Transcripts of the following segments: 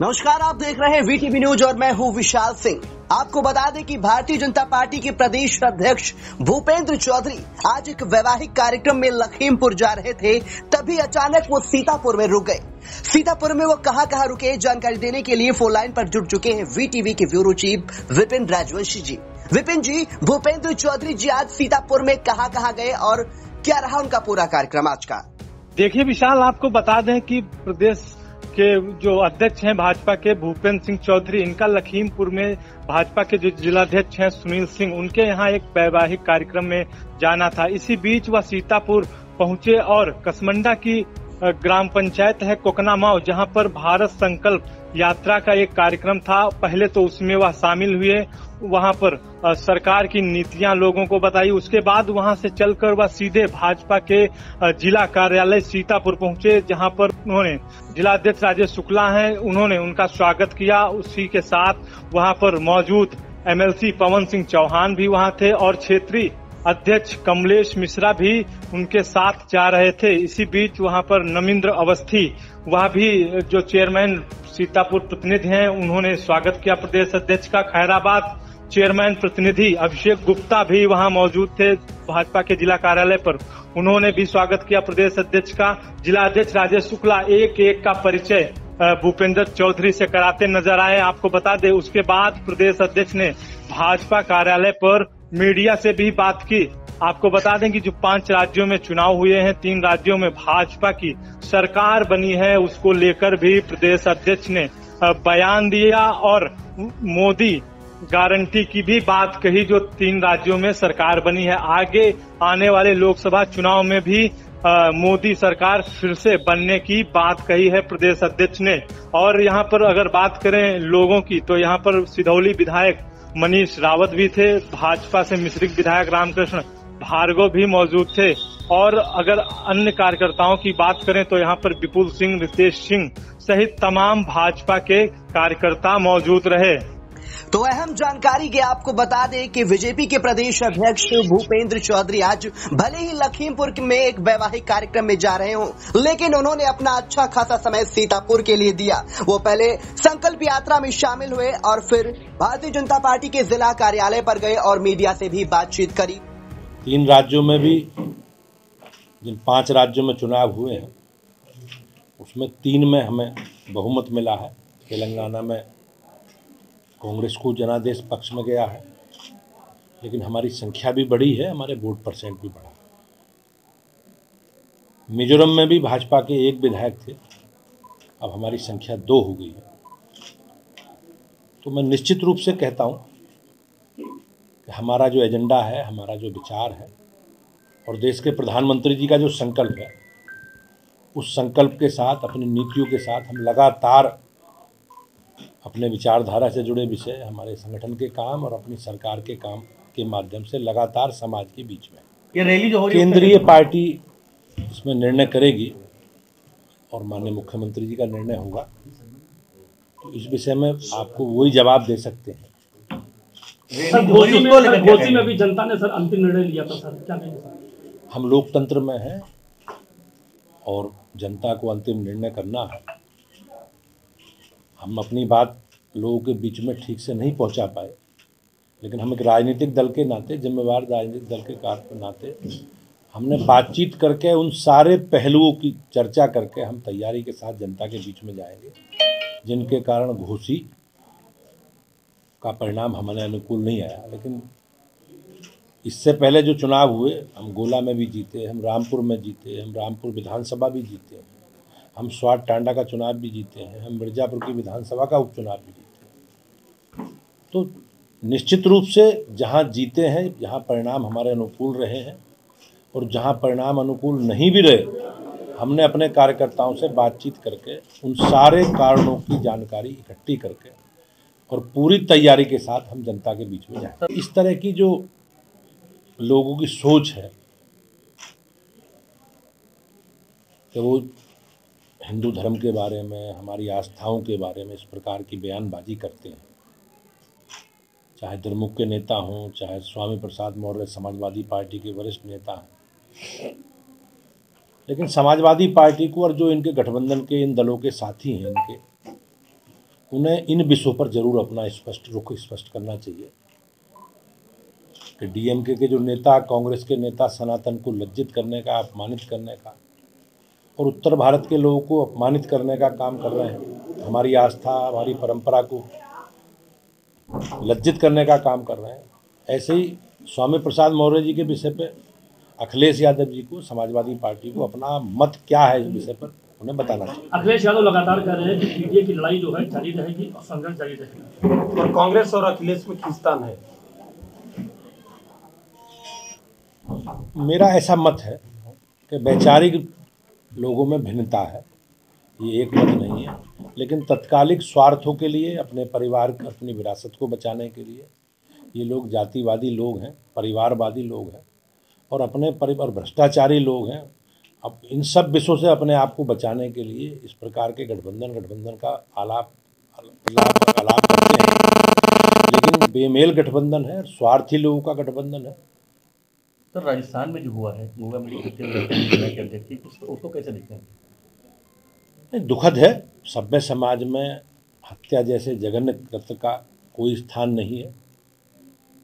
नमस्कार, आप देख रहे हैं वीटीवी न्यूज और मैं हूं विशाल सिंह। आपको बता दें कि भारतीय जनता पार्टी के प्रदेश अध्यक्ष भूपेंद्र चौधरी आज एक वैवाहिक कार्यक्रम में लखीमपुर जा रहे थे, तभी अचानक वो सीतापुर में रुक गए। सीतापुर में वो कहां रुके, जानकारी देने के लिए फोन लाइन पर जुड़ चुके हैं वीटीवी के ब्यूरो चीफ विपिन राजवंशी जी। विपिन जी, भूपेंद्र चौधरी जी आज सीतापुर में कहां गए और क्या रहा उनका पूरा कार्यक्रम आज का? देखिए विशाल, आपको बता दें कि प्रदेश के जो अध्यक्ष हैं भाजपा के भूपेंद्र सिंह चौधरी, इनका लखीमपुर में भाजपा के जो जिलाध्यक्ष हैं सुनील सिंह, उनके यहाँ एक वैवाहिक कार्यक्रम में जाना था। इसी बीच वह सीतापुर पहुंचे और कसमंडा की ग्राम पंचायत है कोकनामाव, जहां पर भारत संकल्प यात्रा का एक कार्यक्रम था। पहले तो उसमें वह शामिल हुए, वहां पर सरकार की नीतियां लोगों को बताई। उसके बाद वहां से चलकर वह सीधे भाजपा के जिला कार्यालय सीतापुर पहुंचे, जहां पर उन्होंने जिलाध्यक्ष राजेश शुक्ला हैं, उन्होंने उनका स्वागत किया। उसी के साथ वहां पर मौजूद एमएलसी पवन सिंह चौहान भी वहां थे और क्षेत्रीय अध्यक्ष कमलेश मिश्रा भी उनके साथ जा रहे थे। इसी बीच वहां पर नमिंद्र अवस्थी, वह भी जो चेयरमैन सीतापुर प्रतिनिधि हैं, उन्होंने स्वागत किया प्रदेश अध्यक्ष का। खैराबाद चेयरमैन प्रतिनिधि अभिषेक गुप्ता भी वहां मौजूद थे भाजपा के जिला कार्यालय पर, उन्होंने भी स्वागत किया प्रदेश अध्यक्ष का। जिला अध्यक्ष राजेश शुक्ला एक का परिचय भूपेंद्र चौधरी से कराते नजर आए। आपको बता दें, उसके बाद प्रदेश अध्यक्ष ने भाजपा कार्यालय पर मीडिया से भी बात की। आपको बता दें कि जो 5 राज्यों में चुनाव हुए हैं, 3 राज्यों में भाजपा की सरकार बनी है, उसको लेकर भी प्रदेश अध्यक्ष ने बयान दिया और मोदी गारंटी की भी बात कही। जो 3 राज्यों में सरकार बनी है, आगे आने वाले लोकसभा चुनाव में भी मोदी सरकार फिर से बनने की बात कही है प्रदेश अध्यक्ष ने। और यहाँ पर अगर बात करें लोगों की, तो यहाँ पर सिधौली विधायक मनीष रावत भी थे, भाजपा से मिश्रित विधायक रामकृष्ण भार्गव भी मौजूद थे। और अगर अन्य कार्यकर्ताओं की बात करें तो यहाँ पर विपुल सिंह, रितेश सिंह सहित तमाम भाजपा के कार्यकर्ता मौजूद रहे। तो अहम जानकारी के आपको बता दें कि बीजेपी के प्रदेश अध्यक्ष भूपेंद्र चौधरी आज भले ही लखीमपुर में एक वैवाहिक कार्यक्रम में जा रहे हों, लेकिन उन्होंने अपना अच्छा खासा समय सीतापुर के लिए दिया। वो पहले संकल्प यात्रा में शामिल हुए और फिर भारतीय जनता पार्टी के जिला कार्यालय पर गए और मीडिया से भी बातचीत करी। 3 राज्यों में भी, जिन 5 राज्यों में चुनाव हुए हैं, उसमें 3 में हमें बहुमत मिला है। तेलंगाना में कांग्रेस को जनादेश पक्ष में गया है, लेकिन हमारी संख्या भी बढ़ी है, हमारे वोट परसेंट भी बढ़ा है। मिजोरम में भी भाजपा के 1 विधायक थे, अब हमारी संख्या 2 हो गई है। तो मैं निश्चित रूप से कहता हूँ कि हमारा जो एजेंडा है, हमारा जो विचार है और देश के प्रधानमंत्री जी का जो संकल्प है, उस संकल्प के साथ, अपनी नीतियों के साथ हम लगातार अपने विचारधारा से जुड़े विषय, हमारे संगठन के काम और अपनी सरकार के काम के माध्यम से लगातार समाज के बीच में ये रैली जो हो रही है, केंद्रीय पार्टी इसमें निर्णय करेगी और माननीय मुख्यमंत्री जी का निर्णय होगा। तो इस विषय में आपको वही जवाब दे सकते हैं। घोसी में भी जनता ने सर अंतिम निर्णय लिया था सर, क्या कहेंगे सर? हम लोकतंत्र में हैं और जनता को अंतिम निर्णय करना है। हम अपनी बात लोगों के बीच में ठीक से नहीं पहुंचा पाए, लेकिन हम एक राजनीतिक दल के नाते, जिम्मेवार राजनीतिक दल के कार्य नाते, हमने बातचीत करके उन सारे पहलुओं की चर्चा करके हम तैयारी के साथ जनता के बीच में जाएंगे, जिनके कारण घोसी का परिणाम हमारे अनुकूल नहीं आया। लेकिन इससे पहले जो चुनाव हुए, हम गोला में भी जीते, हम रामपुर में जीते, हम रामपुर विधानसभा भी जीते हैं, हम स्वाट टांडा का चुनाव भी जीते हैं, हम मिर्जापुर की विधानसभा का उपचुनाव भी जीते हैं। तो निश्चित रूप से जहां जीते हैं, जहां परिणाम हमारे अनुकूल रहे हैं और जहां परिणाम अनुकूल नहीं भी रहे, हमने अपने कार्यकर्ताओं से बातचीत करके उन सारे कारणों की जानकारी इकट्ठी करके और पूरी तैयारी के साथ हम जनता के बीच में जाएं। इस तरह की जो लोगों की सोच है कि वो हिंदू धर्म के बारे में, हमारी आस्थाओं के बारे में इस प्रकार की बयानबाजी करते हैं, चाहे द्रमुक के नेता हों, चाहे स्वामी प्रसाद मौर्य समाजवादी पार्टी के वरिष्ठ नेता हैं, लेकिन समाजवादी पार्टी को और जो इनके गठबंधन के इन दलों के साथी हैं, इनके उन्हें इन विषयों पर जरूर अपना रुख स्पष्ट करना चाहिए कि डीएमके के जो नेता, कांग्रेस के नेता सनातन को लज्जित करने का, अपमानित करने का और उत्तर भारत के लोगों को अपमानित करने का काम कर रहे हैं, हमारी आस्था, हमारी परंपरा को लज्जित करने का काम कर रहे हैं। ऐसे ही स्वामी प्रसाद मौर्य जी के विषय पे अखिलेश यादव जी को, समाजवादी पार्टी को अपना मत क्या है इस विषय पर उन्हें बताना चाहिए। अखिलेश यादव लगातार कह रहे हैं कि पीडीए की लड़ाई जो है जारी रहेगी और संघर्ष जारी रहेगा और कांग्रेस और अखिलेश में खींचतान है। मेरा ऐसा मत है कि वैचारिक लोगों में भिन्नता है, ये एक मत नहीं है, लेकिन तत्कालिक स्वार्थों के लिए, अपने परिवार, अपनी विरासत को बचाने के लिए ये लोग जातिवादी लोग हैं, परिवारवादी लोग हैं और अपने परिवार भ्रष्टाचारी लोग हैं। अब इन सब विषयों से अपने आप को बचाने के लिए इस प्रकार के गठबंधन का आलाप करते हैं, लेकिन बेमेल गठबंधन है, स्वार्थी लोगों का गठबंधन है। सर, राजस्थान में जो हुआ है के अध्यक्ष, उसको कैसे देखते हैं? दुखद है। सभ्य समाज में हत्या जैसे जघन्य कृत्य का कोई स्थान नहीं है।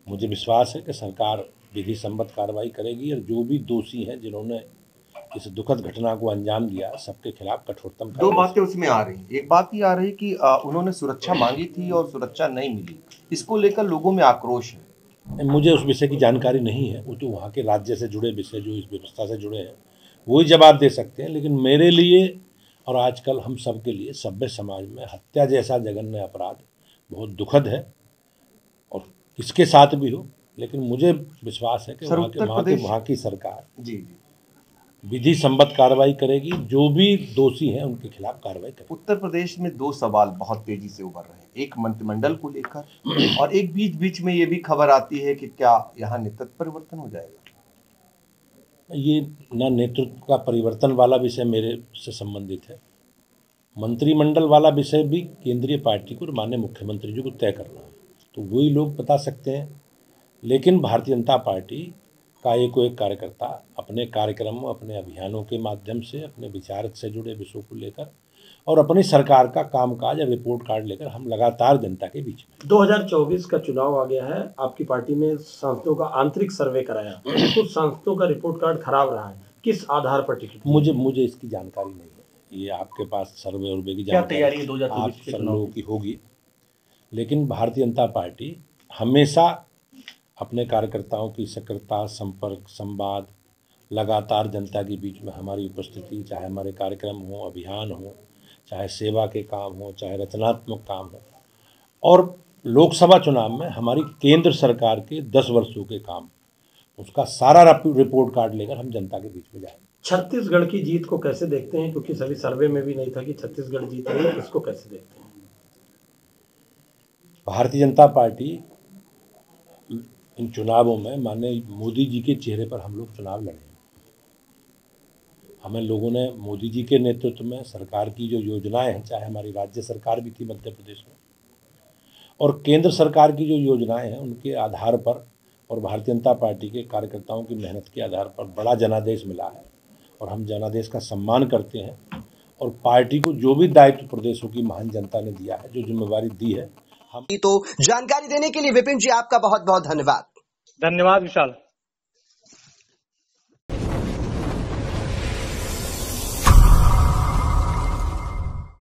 मुझे विश्वास है कि सरकार विधि सम्मत कार्रवाई करेगी और जो भी दोषी हैं, जिन्होंने इस दुखद घटना को अंजाम दिया, सबके खिलाफ कठोरतम। दो बातें उसमें आ रही, एक बात ये आ रही कि उन्होंने सुरक्षा मांगी थी और सुरक्षा नहीं मिली, इसको लेकर लोगों में आक्रोश है। मुझे उस विषय की जानकारी नहीं है, वो तो वहाँ के राज्य से जुड़े विषय, जो इस व्यवस्था से जुड़े हैं, वही जवाब दे सकते हैं। लेकिन मेरे लिए और आजकल हम सब के लिए सभ्य समाज में हत्या जैसा जघन्य अपराध बहुत दुखद है और किसके साथ भी हो, लेकिन मुझे विश्वास है कि वहाँ की सरकार जी विधि सम्मत कार्रवाई करेगी, जो भी दोषी हैं उनके खिलाफ कार्रवाई करेगी। उत्तर प्रदेश में दो सवाल बहुत तेजी से उभर रहे हैं, एक मंत्रिमंडल को लेकर और एक बीच में ये भी खबर आती है कि क्या यहाँ नेतृत्व परिवर्तन हो जाएगा। ये न नेतृत्व का परिवर्तन वाला विषय मेरे से संबंधित है, मंत्रिमंडल वाला विषय भी केंद्रीय पार्टी को और माननीय मुख्यमंत्री जी को तय करना है, तो वही लोग बता सकते हैं। लेकिन भारतीय जनता पार्टी का एक कार्यकर्ता अपने कार्यक्रमों, अपने अभियानों के माध्यम से, अपने विचार से जुड़े विषयों को लेकर और अपनी सरकार का कामकाज या रिपोर्ट कार्ड लेकर हम लगातार जनता के बीच में। 2024 का चुनाव आ गया है, आपकी पार्टी में सांसदों का आंतरिक सर्वे कराया, कुछ सांसदों का रिपोर्ट कार्ड खराब रहा है, किस आधार पर टिकट? मुझे इसकी जानकारी नहीं है, ये आपके पास सर्वे और की जानकारी तैयारी 2024 के चुनाव की होगी। लेकिन भारतीय जनता पार्टी हमेशा अपने कार्यकर्ताओं की सक्रियता, संपर्क, संवाद, लगातार जनता के बीच में हमारी उपस्थिति, चाहे हमारे कार्यक्रम हो, अभियान हो, चाहे सेवा के काम हो, चाहे रचनात्मक काम हो, और लोकसभा चुनाव में हमारी केंद्र सरकार के 10 वर्षों के काम, उसका सारा रिपोर्ट कार्ड लेकर हम जनता के बीच में जाएंगे। छत्तीसगढ़ की जीत को कैसे देखते हैं, क्योंकि सभी सर्वे में भी नहीं था कि छत्तीसगढ़ जीत रही है, इसको कैसे देखते हैं? भारतीय जनता पार्टी इन चुनावों में माननीय मोदी जी के चेहरे पर हम लोग चुनाव लड़े। हमें लोगों ने मोदी जी के नेतृत्व में सरकार की जो योजनाएं हैं, चाहे हमारी राज्य सरकार भी थी मध्य प्रदेश में और केंद्र सरकार की जो योजनाएं हैं, उनके आधार पर और भारतीय जनता पार्टी के कार्यकर्ताओं की मेहनत के आधार पर बड़ा जनादेश मिला है और हम जनादेश का सम्मान करते हैं। और पार्टी को जो भी दायित्व प्रदेशों की महान जनता ने दिया है, जो जिम्मेवारी दी है, तो जानकारी देने के लिए विपिन जी आपका बहुत बहुत धन्यवाद। धन्यवाद विशाल।